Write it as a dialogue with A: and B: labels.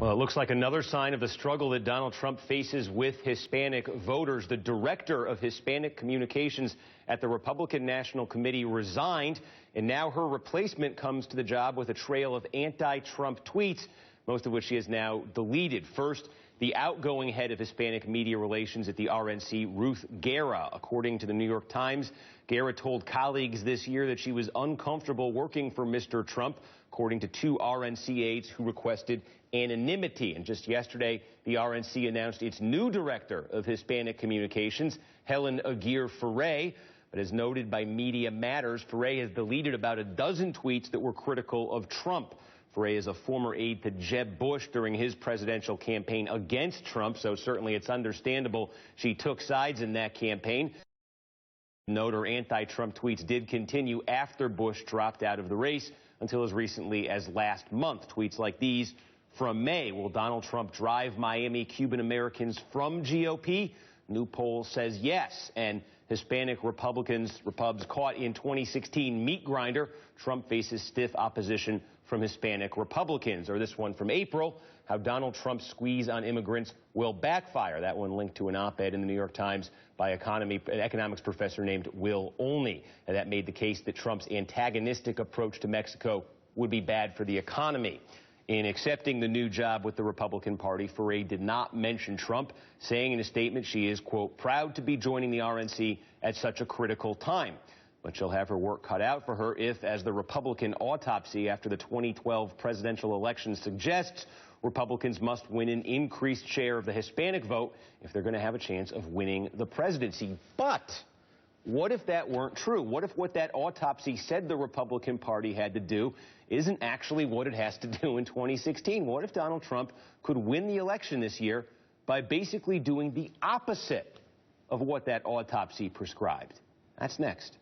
A: Well, it looks like another sign of the struggle that Donald Trump faces with Hispanic voters. The director of Hispanic communications at the Republican National Committee resigned, and now her replacement comes to the job with a trail of anti-Trump tweets, most of which she has now deleted. First, the outgoing head of Hispanic media relations at the RNC, Ruth Guerra. According to the New York Times, Guerra told colleagues this year that she was uncomfortable working for Mr. Trump, according to two RNC aides who requested anonymity. And just yesterday, the RNC announced its new director of Hispanic communications, Helen Aguirre-Ferrer. But as noted by Media Matters, Ferrer has deleted about a dozen tweets that were critical of Trump. Ferrer is a former aide to Jeb Bush during his presidential campaign against Trump, so certainly it's understandable she took sides in that campaign. Note her anti-Trump tweets did continue after Bush dropped out of the race until as recently as last month. Tweets like these from May: will Donald Trump drive Miami Cuban Americans from GOP? New poll says yes. And Hispanic Repubs caught in 2016 meat grinder. Trump faces stiff opposition from Hispanic Republicans. Or this one from April: how Donald Trump's squeeze on immigrants will backfire. That one linked to an op-ed in the New York Times by an economics professor named Will Olney. And that made the case that Trump's antagonistic approach to Mexico would be bad for the economy. In accepting the new job with the Republican Party, Ferrer did not mention Trump, saying in a statement she is, quote, proud to be joining the RNC at such a critical time. But she'll have her work cut out for her if, as the Republican autopsy after the 2012 presidential election suggests, Republicans must win an increased share of the Hispanic vote if they're going to have a chance of winning the presidency. But what if that weren't true? What if what that autopsy said the Republican Party had to do isn't actually what it has to do in 2016? What if Donald Trump could win the election this year by basically doing the opposite of what that autopsy prescribed? That's next.